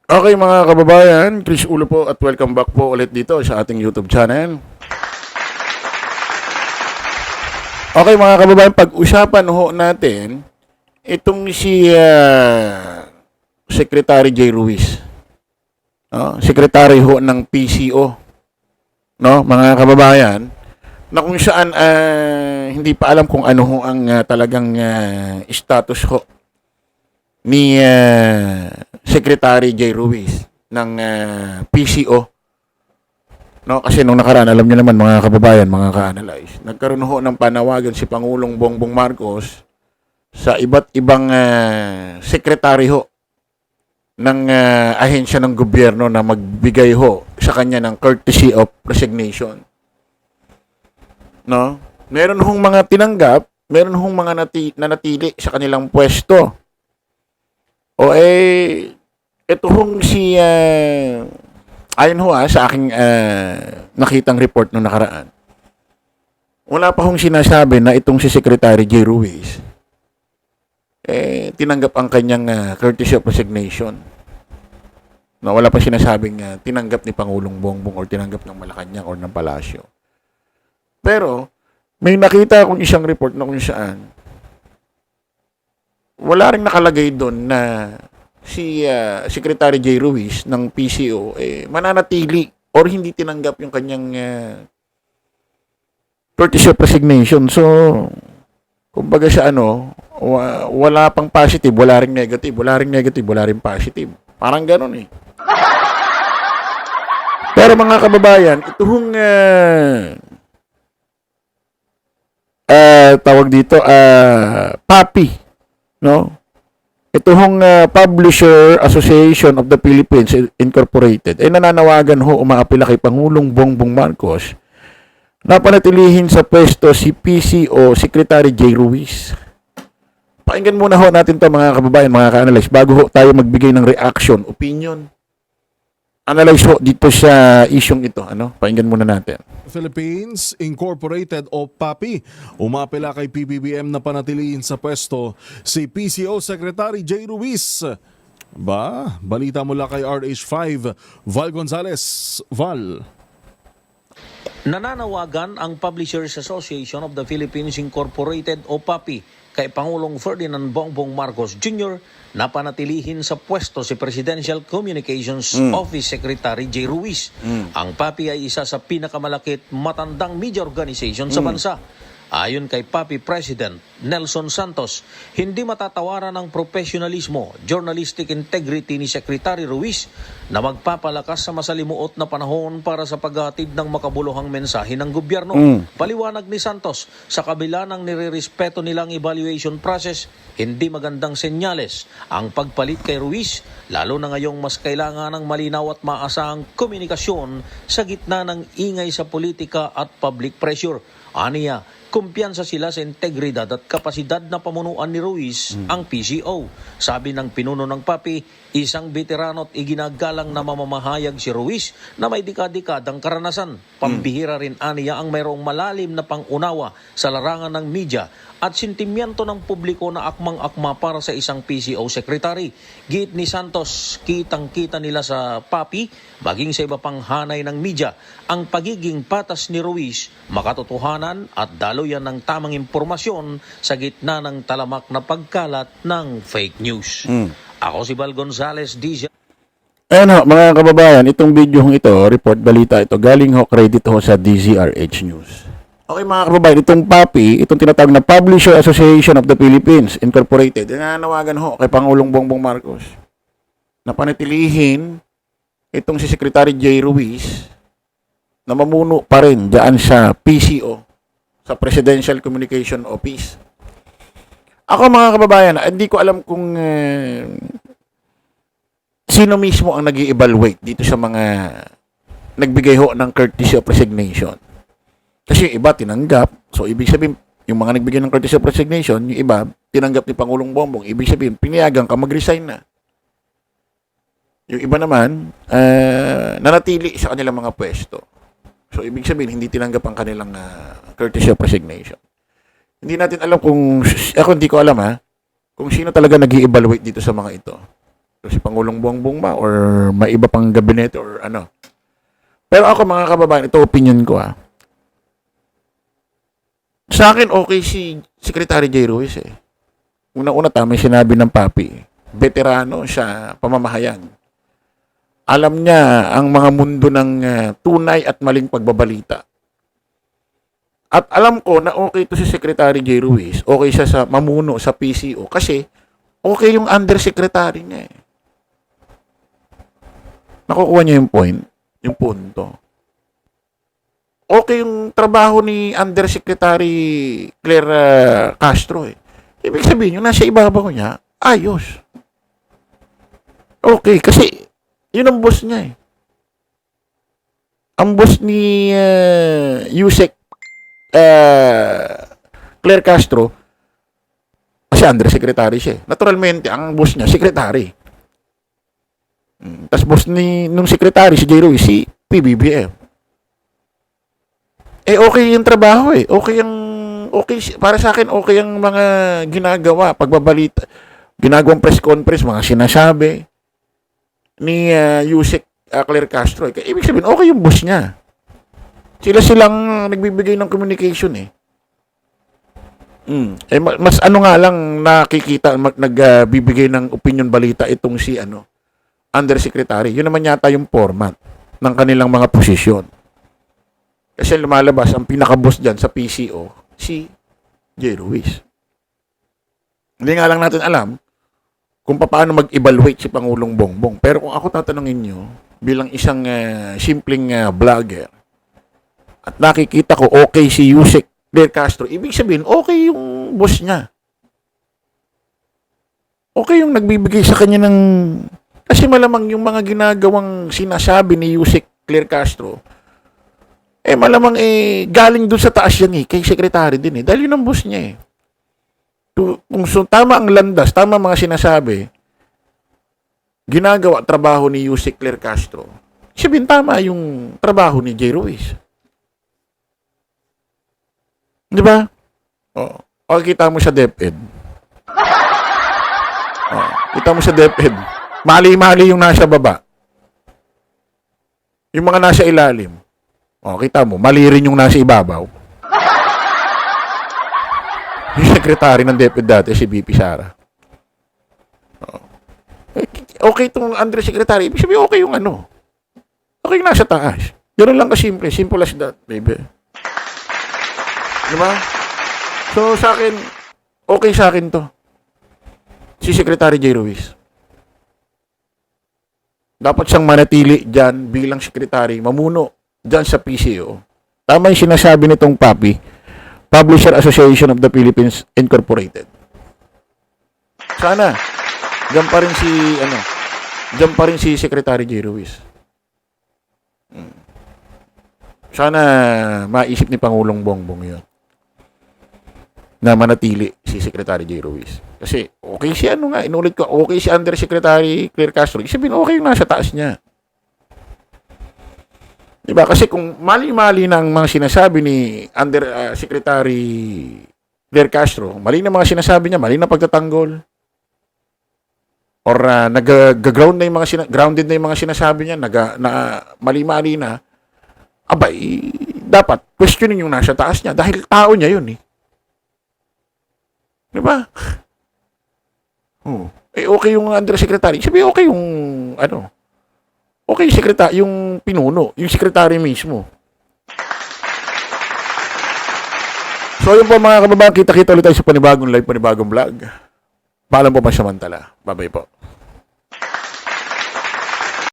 Okay mga kababayan, Chris Ulo po at welcome back po ulit dito sa ating YouTube channel. Okay mga kababayan, pag-usapan ho natin itong si Secretary J. Ruiz. Secretary ho ng PCO. No, mga kababayan, na kung saan hindi pa alam kung ano ho ang talagang status ho ni Secretary J. Ruiz ng PCO. No, kasi nung nakaraan, alam niyo naman mga kababayan, mga ka-analyze, nagkaroon ho ng panawagan si Pangulong Bongbong Marcos sa iba't ibang sekretary ho ng ahensya ng gobyerno na magbigay ho sa kanya ng courtesy of resignation. No? Meron hong mga tinanggap, meron hong mga nanatili sa kanilang pwesto. O ito hong si ayon ho sa aking nakitang report nung nakaraan. Wala pa hong sinasabi na itong si Secretary J. Ruiz tinanggap ang kanyang courtesy of resignation. No, wala pa sinasabing tinanggap ni Pangulong Bongbong or tinanggap ng Malacanang or ng Palasyo. Pero may nakita akong isang report na kung saan wala ring nakalagay doon na si Secretary J. Ruiz ng PCO mananatili or hindi tinanggap yung kanyang courtesy of resignation. So, kumbaga sa wala pang positive, wala ring negative, wala ring negative, wala ring positive. Parang gano'n eh. Pero mga kababayan, ito hong tawag dito, PAPI, no? Ito hong Publisher Association of the Philippines Incorporated ay nananawagan ho umaapila kay Pangulong Bongbong Marcos na panatilihin sa pwesto si PCO Secretary J. Ruiz. Pakinggan muna ho natin to mga kababayan, mga ka-analyze, bago ho tayo magbigay ng reaction, opinion, analyze ho dito sa isyong ito. Pakinggan muna natin. Philippines Incorporated o PAPI umapela kay PBBM na panatilihin sa pwesto si PCO Secretary J. Ruiz. Balita mula kay RH5, Val Gonzales. Val. Nananawagan ang Publishers Association of the Philippines Incorporated o PAPI kay Pangulong Ferdinand Bongbong Marcos Jr. na panatilihin sa pwesto si Presidential Communications Office Secretary J. Ruiz. Ang PAPI ay isa sa pinakamalakit matandang media organization sa bansa. Ayon kay PAPI President Nelson Santos, hindi matatawaran ang profesionalismo, journalistic integrity ni Secretary Ruiz na magpapalakas sa masalimuot na panahon para sa paghatid ng makabuluhang mensahe ng gobyerno. Paliwanag ni Santos, sa kabila ng nirerespeto nilang evaluation process, hindi magandang senyales ang pagpalit kay Ruiz, lalo na ngayong mas kailangan ng malinaw at maasahang komunikasyon sa gitna ng ingay sa politika at public pressure. Aniya, kumpiyansa sila sa integridad at kapasidad na pamunuan ni Ruiz ang PCO. Sabi ng pinuno ng PAPI, isang veterano at iginagalang na mamamahayag si Ruiz na may dekadang karanasan. Pambihira rin aniya ang mayroong malalim na pangunawa sa larangan ng media at sentimiento ng publiko na akmang-akma para sa isang PCO secretary. Giit ni Santos, kitang-kita nila sa PAPI, maging sa iba pang hanay ng media, ang pagiging patas ni Ruiz, makatotohanan at daluyan ng tamang impormasyon sa gitna ng talamak na pagkalat ng fake news. Ako si Val Gonzales, DJ. Ayan ho, mga kababayan, itong video ito, report balita ito, galing ho, credit ho sa DZRH News. Okay mga kababayan, itong PAPI, itong tinatawag na Publisher Association of the Philippines Incorporated, nananawagan ho kay Pangulong Bongbong Marcos na panatilihin itong si Secretary J. Ruiz na mamuno pa rin dyan sa PCO, sa Presidential Communication Office. Ako mga kababayan, hindi ko alam kung sino mismo ang nag-i-evaluate dito sa mga nagbigay ho ng courtesy of resignation. Kasi yung iba tinanggap. So, ibig sabihin, yung mga nagbigay ng courtesy of resignation, yung iba, tinanggap ni Pangulong Bongbong. Ibig sabihin, pinayagan ka, mag-resign na. Yung iba naman, nanatili sa kanilang mga pwesto. So, ibig sabihin, hindi tinanggap ang kanilang courtesy of resignation. Hindi natin alam kung, ako hindi ko alam kung sino talaga nag-i-evaluate dito sa mga ito. So, si Pangulong Bongbong ba or may iba pang gabinete or ano. Pero ako mga kababayan, ito opinion ko Sa akin okay si Secretary J. Ruiz eh. Una-una tama yung sinabi ng papi. Veterano siya pamamahayag. Alam niya ang mga mundo ng tunay at maling pagbabalita. At alam ko na okay to si Secretary J. Ruiz. Okay siya sa mamuno sa PCO kasi okay yung undersecretary niya eh. Nakukuha niya yung point, yung punto. Okay yung trabaho ni Undersecretary Claire Castro eh. Ibig sabihin, yung nasa ibabaw niya, ayos. Okay, kasi yun ang boss niya eh. Ang boss ni Yusek Claire Castro, kasi undersecretary siya. Naturalmente, ang boss niya, secretary. Tapos boss nung secretary, si J. Ruiz, si PBBM. Okay yung trabaho eh. Para sa akin, okay yung mga ginagawa, pagbabalita, ginagawang press conference, mga sinasabi ni Yusek Claire Castro. Ibig sabihin, okay yung boss niya. Silang nagbibigay ng communication eh. Mas ano nga lang nakikita nagbibigay ng opinion balita itong si undersecretary. Yun naman yata yung format ng kanilang mga posisyon. Kasi lumalabas ang pinaka-boss diyan sa PCO si J. Ruiz. Hindi nga lang natin alam kung paano mag-evaluate si Pangulong Bongbong. Pero kung ako tatanungin nyo bilang isang simpleng vlogger at nakikita ko okay si Yusek Claire Castro, ibig sabihin, okay yung boss niya. Okay yung nagbibigay sa kanya ng... Kasi malamang yung mga ginagawang sinasabi ni Yusek Claire Castro, malamang galing dun sa taas yan kay secretary din dahil yun ang boss niya Kung tama ang landas, tama mga sinasabi, ginagawa trabaho ni Yusek Claire Castro, sabihin tama yung trabaho ni J. Ruiz. Di ba? Kita mo sa DepEd. Kita mo sa DepEd. Mali-mali yung nasa baba. Yung mga nasa ilalim. Kita mo, mali rin yung nasa ibabaw. Yung sekretary ng DepEd dati, si BP Sara. Okay itong undersecretary. Ibig sabihin, okay yung Okay yung nasa taas. Ganun lang kasimple. Simple as that, baby. Diba? So, sa akin, okay sa akin to. Si Secretary J. Ruiz. Dapat siyang manatili dyan bilang sekretary, mamuno dyan sa PCO. Tama yung sinasabi nitong papi, Publisher Association of the Philippines Incorporated. Sana, dyan pa rin si Secretary J. Ruiz. Sana maisip ni Pangulong Bongbong yun. Na manatili si Secretary J. Ruiz. Kasi okay si inulit ko, okay si Undersecretary Claire Castro. Sabihin, okay yung nasa taas niya. Diba? Kasi kung mali-mali na ang mga sinasabi ni Undersecretary Claire Castro, mali na mga sinasabi niya, mali na pagtatanggol, or nag-grounded na yung mga sinasabi niya, mali-mali na, abay, dapat questioning yung nasa taas niya dahil tao niya yun Diba? Okay yung undersecretary. Sabi, okay yung, okay yung sekretary, yung pinuno, yung sekretary mismo. So, yun po mga kababayan, kita-kita ulit tayo sa panibagong live, panibagong vlog. Paalam po pansamantala. Bye-bye po.